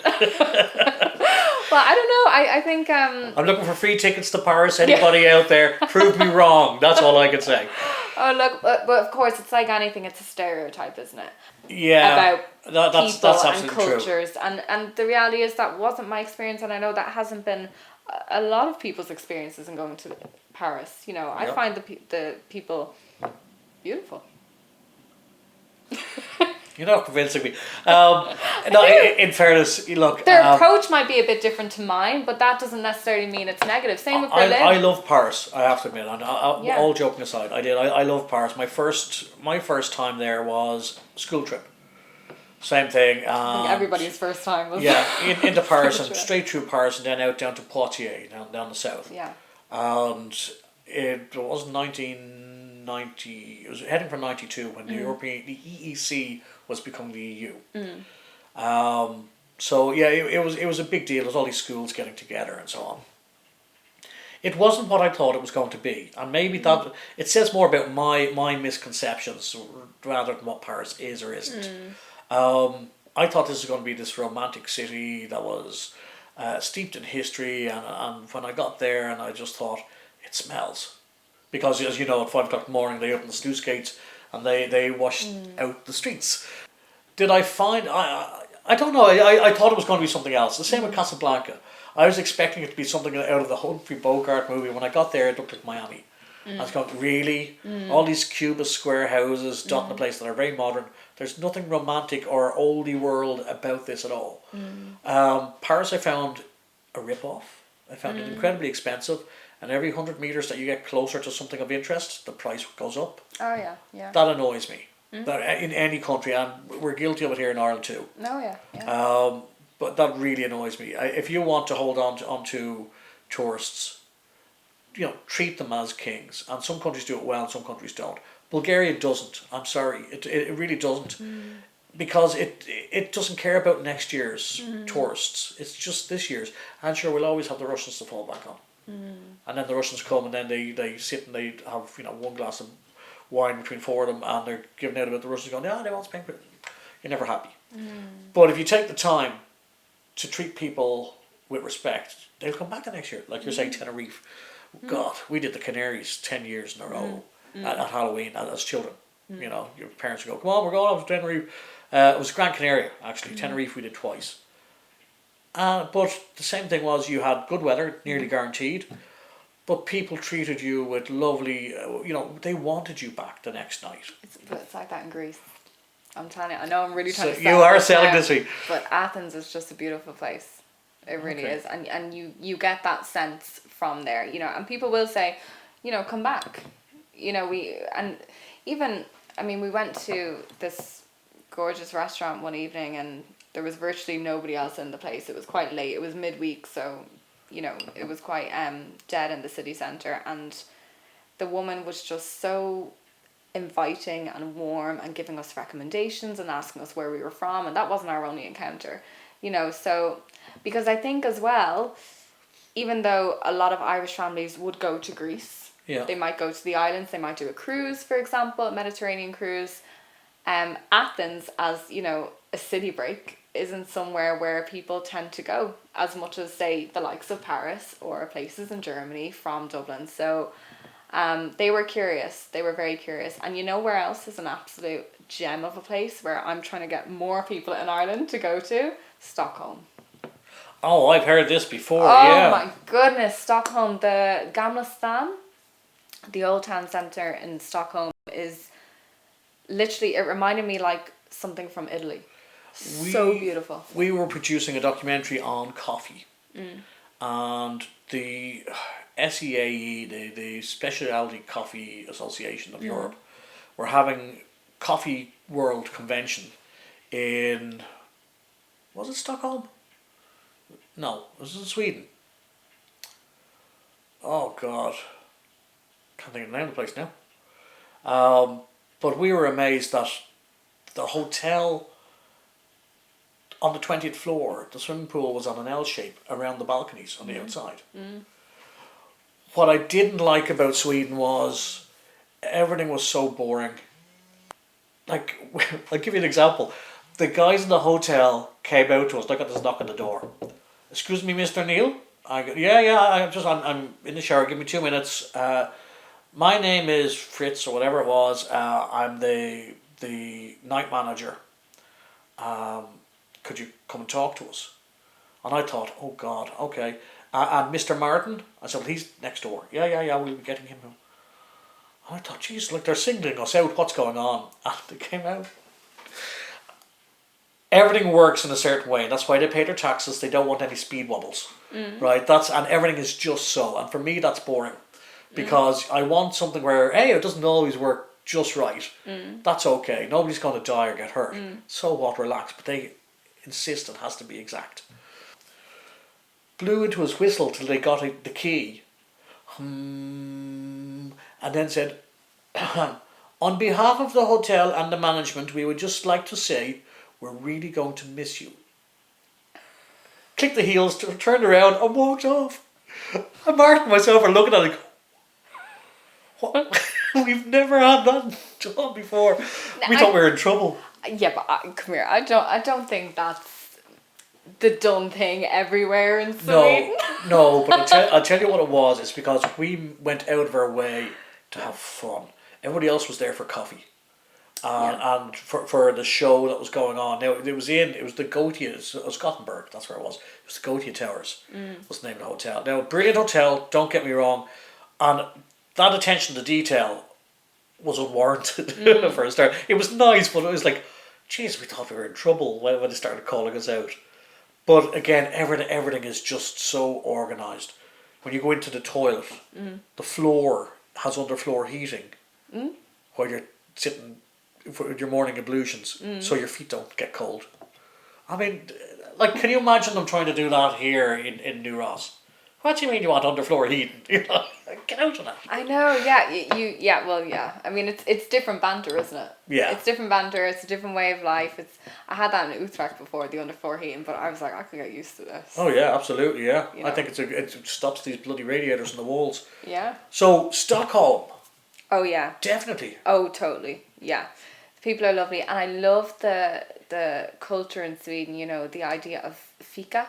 I don't know. I think. I'm looking for free tickets to Paris. Anybody out there? Prove me wrong. That's all I can say. Oh look, but of course it's like anything. It's a stereotype, isn't it? Yeah. About that's people absolutely and cultures, true. And the reality is that wasn't my experience, and I know that hasn't been a lot of people's experiences in going to Paris. You know, I find the people beautiful. You're not convincing me. In fairness, look. Their approach might be a bit different to mine, but that doesn't necessarily mean it's negative. Same with Berlin. I love Paris. I have to admit. All joking aside, I did. I love Paris. My first time there was school trip. Same thing. I think everybody's first time was. Yeah, into Paris and straight through Paris and then out down to Poitiers, down the south. Yeah. And it was 1990. It was heading for 92 when the EEC was becoming the EU. So yeah, it was a big deal. It was all these schools getting together and so on. It wasn't what I thought it was going to be, and maybe that it says more about my misconceptions rather than what Paris is or isn't. I thought this was going to be this romantic city that was steeped in history, and when I got there, and I just thought it smells, because as you know, at 5 o'clock in the morning they open the sluice gates and they wash out the streets. Did I find I don't know. I thought it was going to be something else. The same with Casablanca. I was expecting it to be something out of the Humphrey Bogart movie. When I got there, it looked like Miami. I was going, really? All these cubist square houses dotting the place that are very modern. There's nothing romantic or oldie world about this at all. Paris, I found a rip-off. I found it incredibly expensive. And every 100 metres that you get closer to something of interest, the price goes up. Oh, yeah, yeah. That annoys me. That in any country, and we're guilty of it here in Ireland too. Oh, yeah, yeah. But that really annoys me. If you want to hold on to tourists, treat them as kings. And some countries do it well and some countries don't. Bulgaria doesn't. I'm sorry. It really doesn't. Because it doesn't care about next year's tourists. It's just this year's. And sure, we'll always have the Russians to fall back on. And then the Russians come and then they sit and they have one glass of wine between four of them and they're giving out about the Russians going, they want Spain. You're never happy. But if you take the time to treat people with respect, they'll come back the next year. Like you're saying, Tenerife. God, we did the Canaries 10 years in a row at Halloween as children. Your parents would go, come on, we're going off to Tenerife. It was Gran Canaria, actually. Tenerife we did twice. But the same thing was you had good weather, nearly guaranteed, but people treated you with lovely, they wanted you back the next night. It's like that in Greece. I'm telling you, I know I'm really trying to sell you are selling this week. But Athens is just a beautiful place. It really is. And you get that sense from there, and people will say, come back. We went to this gorgeous restaurant one evening and there was virtually nobody else in the place. It was quite late. It was midweek, so it was quite dead in the city centre, and the woman was just so inviting and warm and giving us recommendations and asking us where we were from, and that wasn't our only encounter. So because I think as well, even though a lot of Irish families would go to Greece, they might go to the islands, they might do a cruise, for example, a Mediterranean cruise. Athens, as a city break, isn't somewhere where people tend to go as much as, say, the likes of Paris or places in Germany from Dublin. So They were curious. They were very curious. And you know where else is an absolute gem of a place where I'm trying to get more people in Ireland to go to? Stockholm. Oh, I've heard this before, Oh yeah. my goodness, Stockholm. The Gamla stan, the old town centre in Stockholm, is literally, it reminded me like something from Italy. So beautiful. We were producing a documentary on coffee. And the SEAE, the Specialty Coffee Association of Europe, were having Coffee World Convention in, was it Stockholm? No, it was in Sweden. Oh God, can't think of the name of the place now. But we were amazed that the hotel on the 20th floor, the swimming pool was on an L shape around the balconies on the outside. What I didn't like about Sweden was everything was so boring. Like, I'll give you an example. The guys in the hotel came out to us. They got this knock on the door. Excuse me, Mr. Neil. I go, yeah. I'm in the shower. Give me 2 minutes. My name is Fritz or whatever it was. I'm the night manager. Could you come and talk to us? And I thought, oh God, okay. And Mr. Martin? I said, well, he's next door. Yeah, we'll be getting him. And I thought, geez, like they're singling us out. What's going on? And they came out. Everything works in a certain way. That's why they pay their taxes. They don't want any speed wobbles, right? And everything is just so. And for me, that's boring, because I want something where, hey, it doesn't always work just right. That's okay. Nobody's going to die or get hurt. So what? Relax. But they insist it has to be exact. Blew into his whistle till they got the key. And then said, on behalf of the hotel and the management, we would just like to say we're really going to miss you. Clicked the heels, turned around and walked off. And Martin and myself are looking at it. What? We've never had that job before. We thought we were in trouble. Yeah, but come here. I don't think that's the done thing everywhere in Sweden. No, but I'll tell you what it was. It's because we went out of our way to have fun. Everybody else was there for coffee. And for the show that was going on. Now, it was the Gotia, it was Gothenburg, that's where it was. It was the Gotia Towers, was the name of the hotel. Now, brilliant hotel, don't get me wrong. And that attention to detail was unwarranted for a start. It was nice, but it was like, geez, we thought we were in trouble when they started calling us out. But again, everything is just so organised. When you go into the toilet, the floor has underfloor heating while you're sitting for your morning ablutions, so your feet don't get cold. I mean, like, can you imagine them trying to do that here in New Ross? What do you mean you want underfloor heating? Get out of that. I know, yeah, well, yeah. I mean, it's different banter, isn't it? Yeah. It's different banter. It's a different way of life. I had that in Utrecht before, the underfloor heating, but I was like, I could get used to this. Oh yeah, absolutely, yeah. You know? I think it stops these bloody radiators in the walls. Yeah. So Stockholm. Oh yeah. Definitely. Oh totally, yeah. The people are lovely, and I love the culture in Sweden. You know, the idea of fika.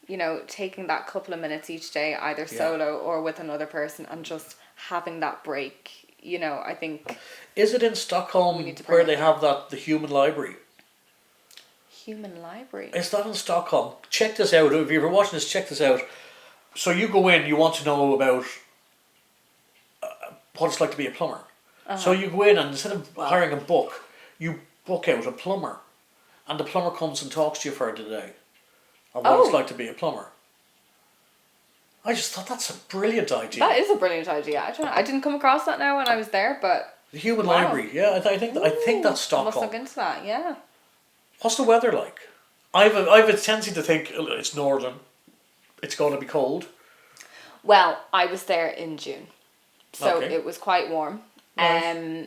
You know, taking that couple of minutes each day, either solo or with another person, and just having that break. You know, I think. Is it in Stockholm where they have the human library? Human library? Is that in Stockholm? Check this out. If you're watching this, check this out. So you go in, you want to know about what it's like to be a plumber. So you go in, and instead of hiring a book, you book out a plumber. And the plumber comes and talks to you for the day. Of what it's like to be a plumber. I just thought that's a brilliant idea. That is a brilliant idea. I didn't come across that now when I was there, but the human library, yeah. I think that's Stockholm. I must look into that. Yeah. What's the weather like? I've a tendency to think it's northern. It's going to be cold. Well, I was there in June, so it was quite warm. Nice.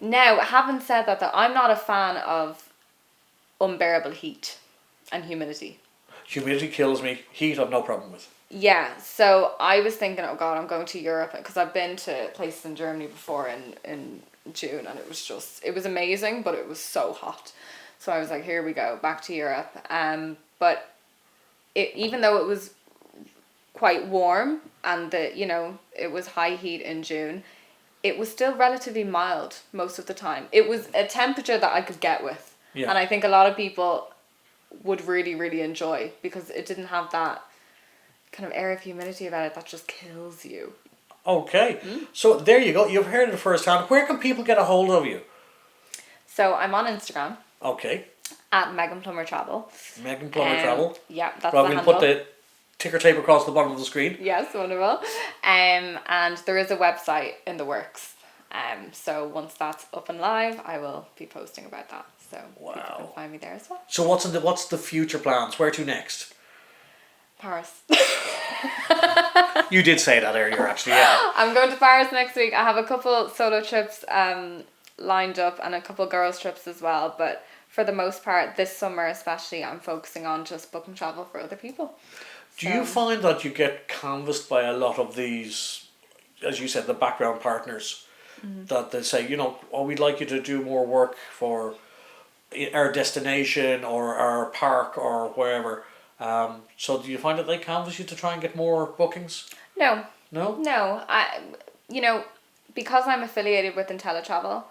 Now, having said that, though, I'm not a fan of unbearable heat and humidity. Humidity kills me. Heat, I've no problem with. Yeah, so I was thinking, oh God, I'm going to Europe, because I've been to places in Germany before in June, and it was amazing, but it was so hot. So I was like, here we go, back to Europe. But even though it was quite warm and it was high heat in June, it was still relatively mild most of the time. It was a temperature that I could get with. Yeah. And I think a lot of people would really, really enjoy, because it didn't have that kind of air of humidity about it that just kills you. Okay. So there you go. You've heard it firsthand. Where can people get a hold of you? So I'm on Instagram Okay. at Megan Plummer Travel. Megan Plummer Travel. Yeah, that's Well, the we'll handle. put the ticker tape across the bottom of the screen. Yes, wonderful. And there is a website in the works. So once that's up and live, I will be posting about that. So people can find me there as well. So what's the future plans? Where to next? Paris. You did say that earlier, actually. Yeah. I'm going to Paris next week. I have a couple solo trips lined up and a couple girls trips as well. But for the most part, this summer especially, I'm focusing on just booking travel for other people. Do you find that you get canvassed by a lot of these, as you said, the background partners, that they say, we'd like you to do more work for our destination or our park or wherever. So do you find that they canvass you to try and get more bookings? No. No? No. Because I'm affiliated with IntelliTravel,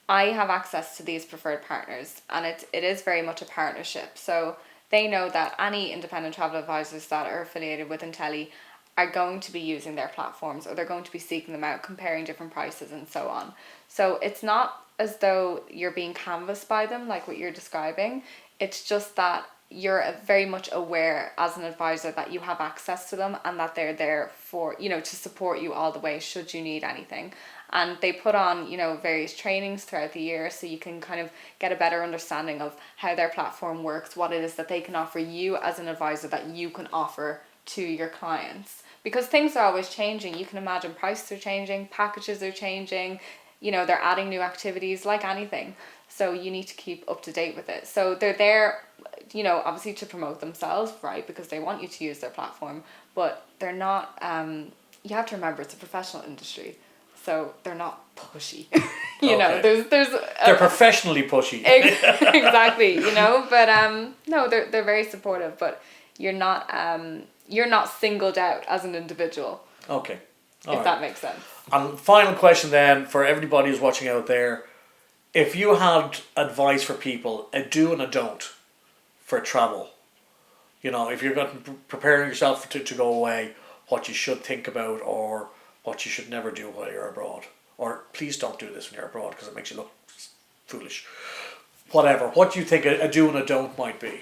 I have access to these preferred partners, and it is very much a partnership. So they know that any independent travel advisors that are affiliated with Intelli are going to be using their platforms, or they're going to be seeking them out, comparing different prices and so on. So it's not as though you're being canvassed by them like what you're describing. It's just that you're very much aware as an advisor that you have access to them and that they're there for, to support you all the way should you need anything. And they put on, various trainings throughout the year so you can kind of get a better understanding of how their platform works, what it is that they can offer you as an advisor that you can offer to your clients. Because things are always changing. You can imagine prices are changing, packages are changing, they're adding new activities like anything. So you need to keep up to date with it. So they're there, obviously to promote themselves, right? Because they want you to use their platform, but they're not, you have to remember it's a professional industry. So they're not pushy, there's they're professionally pushy. Exactly, but no, they're very supportive, but you're not singled out as an individual. Okay. If that makes sense. And final question then for everybody who's watching out there. If you had advice for people, a do and a don't for travel, if you're preparing yourself to go away, what you should think about or what you should never do while you're abroad. Or please don't do this when you're abroad because it makes you look foolish. Whatever. What do you think a do and a don't might be?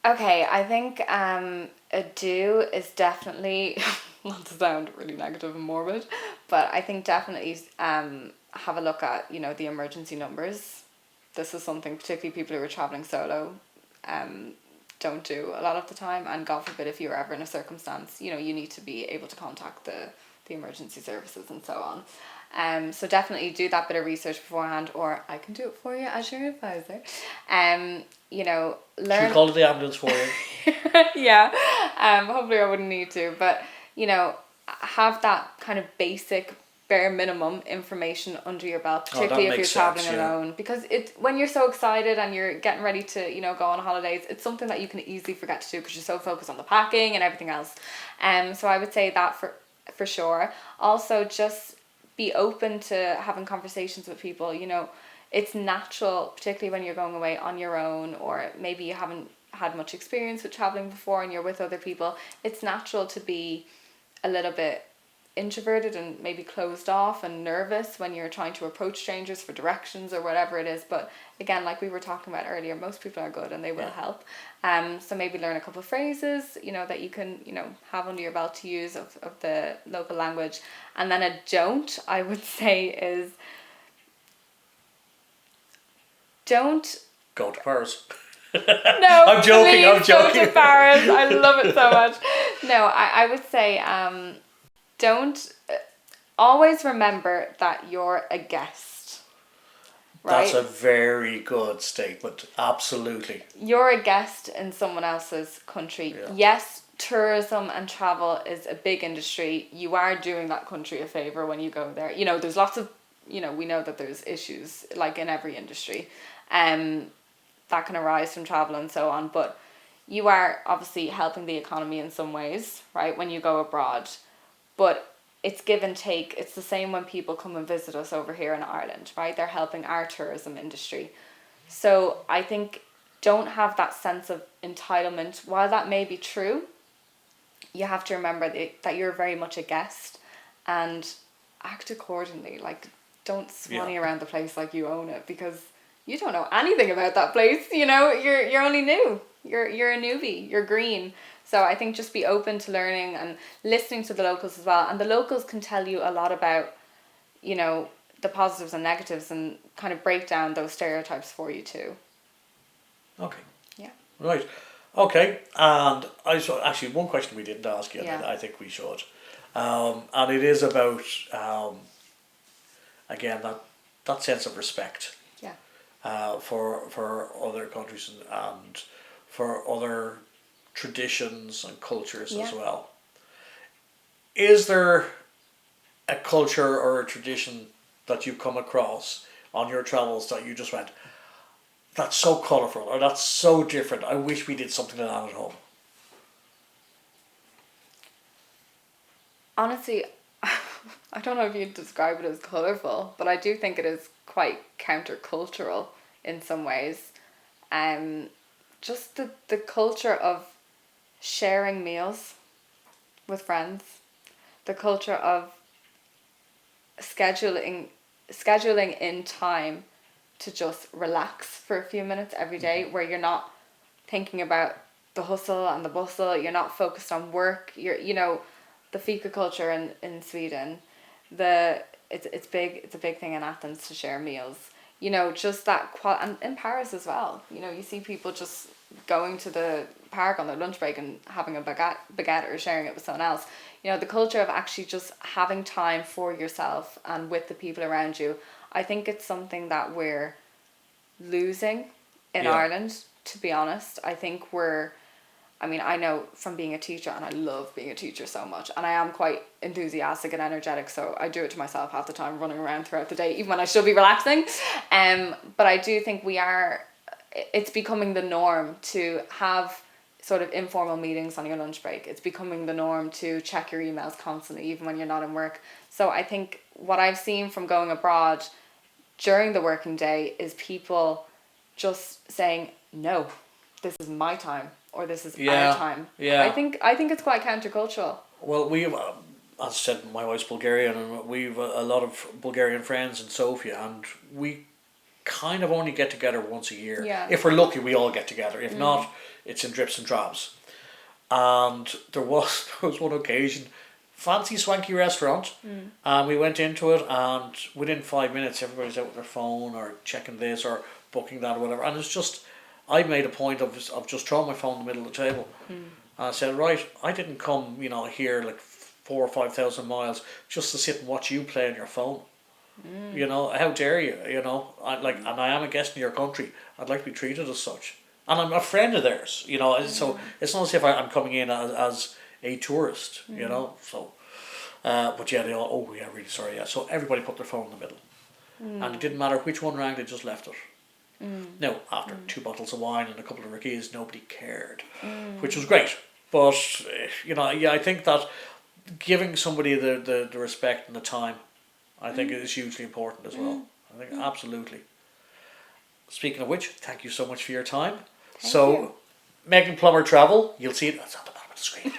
Okay, I think a do is definitely, not to sound really negative and morbid, but I think definitely have a look at, the emergency numbers. This is something particularly people who are travelling solo don't do a lot of the time, and God forbid if you're ever in a circumstance, you need to be able to contact the emergency services and so on. So definitely do that bit of research beforehand, or I can do it for you as your advisor. Learn. Should we call the ambulance for you? Yeah. Hopefully I wouldn't need to, but have that kind of basic bare minimum information under your belt, particularly if you're traveling alone, because when you're so excited and you're getting ready to go on holidays, it's something that you can easily forget to do because you're so focused on the packing and everything else. So I would say that for sure. Also, just be open to having conversations with people. It's natural, particularly when you're going away on your own, or maybe you haven't had much experience with traveling before and you're with other people. It's natural to be a little bit introverted and maybe closed off and nervous when you're trying to approach strangers for directions or whatever it is. But again, like we were talking about earlier, most people are good and they will help. So maybe learn a couple of phrases, that you can, have under your belt to use of the local language. And then a don't, I would say, is don't go to Paris. No, I'm joking. Go to Paris. I love it so much. No, I would say don't always remember that you're a guest. Right? That's a very good statement. Absolutely. You're a guest in someone else's country. Yeah. Yes, tourism and travel is a big industry. You are doing that country a favor when you go there. There's lots of, we know that there's issues like in every industry that can arise from travel and so on, but you are obviously helping the economy in some ways, right, when you go abroad, but it's give and take. It's the same when people come and visit us over here in Ireland, right? They're helping our tourism industry. So I think don't have that sense of entitlement. While that may be true, you have to remember that you're very much a guest and act accordingly. Like, don't swanny around the place like you own it, because you don't know anything about that place. You know, you're only new. You're a newbie. You're green. So I think just be open to learning and listening to the locals as well. And the locals can tell you a lot about, you know, the positives and negatives, and kind of break down those stereotypes for you too. Okay. Yeah. Right. Okay. And I saw actually one question we didn't ask you, Yeah. and I think we should. And it is about again that sense of respect. Yeah. For other countries and for other traditions and cultures as well. Is there a culture or a tradition that you've come across on your travels that you just went, that's so colourful, or that's so different, I wish we did something like that at home? Honestly, I don't know if you'd describe it as colourful, but I do think it is quite countercultural in some ways. Just the culture of sharing meals with friends, the culture of scheduling in time to just relax for a few minutes every day, where you're not thinking about the hustle and the bustle, you're not focused on work, you know, the fika culture in Sweden, it's big, it's a big thing in Athens to share meals. You know, just that and in Paris as well. You know, you see people just going to the park on their lunch break and having a baguette or sharing it with someone else. You know, the culture of actually just having time for yourself and with the people around you. I think it's something that we're losing in Ireland, to be honest. I think I know from being a teacher, and I love being a teacher so much, and I am quite enthusiastic and energetic, so I do it to myself half the time, running around throughout the day, even when I should be relaxing. But I do think it's becoming the norm to have sort of informal meetings on your lunch break. It's becoming the norm to check your emails constantly, even when you're not in work. So I think what I've seen from going abroad during the working day is people just saying, no, this is my time, or this is our time. Yeah. I think it's quite countercultural. Well, we've, as I said, my wife's Bulgarian, and we've a lot of Bulgarian friends in Sofia, and we kind of only get together once a year. Yeah. If we're lucky, we all get together. If not, it's in drips and drabs. And there was one occasion, fancy swanky restaurant, and we went into it, and within 5 minutes everybody's out with their phone or checking this or booking that or whatever, and it's just, I made a point of just throwing my phone in the middle of the table. And I said, right, I didn't come, here like 4,000 or 5,000 miles just to sit and watch you play on your phone. You know, how dare you? And I am a guest in your country. I'd like to be treated as such, and I'm a friend of theirs. So it's not as if I'm coming in as a tourist. So, but yeah, they all, oh yeah, really sorry, yeah. So everybody put their phone in the middle, and it didn't matter which one rang, they just left it. Now, after 2 bottles of wine and a couple of rickeys, nobody cared, which was great. But I think that giving somebody the respect and the time, I think is hugely important as well. I think absolutely. Speaking of which, thank you so much for your time. Thank you. Megan Plummer Travel, you'll see it. It's at the bottom of the screen.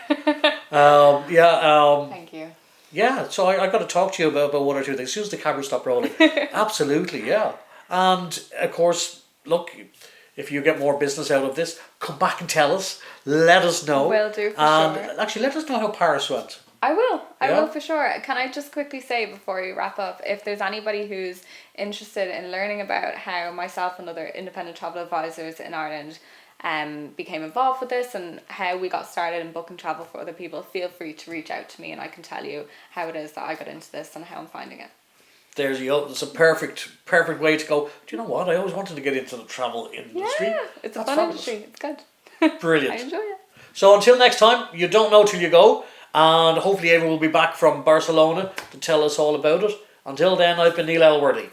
Thank you. Yeah, so I got to talk to you about one or two things. As soon as the camera stopped rolling. Absolutely, yeah. And of course, look, if you get more business out of this, come back and tell us. Let us know. Will do, for and sure. Actually, let us know how Paris went. I will. I Yeah? will for sure. Can I just quickly say before we wrap up, if there's anybody who's interested in learning about how myself and other independent travel advisors in Ireland became involved with this and how we got started in booking travel for other people, feel free to reach out to me and I can tell you how it is that I got into this and how I'm finding it. There's it's a perfect way to go. Do you know what? I always wanted to get into the travel industry. Yeah, it's a That's fun fabulous. industry. It's good. Brilliant. I enjoy it. So until next time, you don't know till you go. And hopefully everyone will be back from Barcelona to tell us all about it. Until then, I've been Neil Elworthy.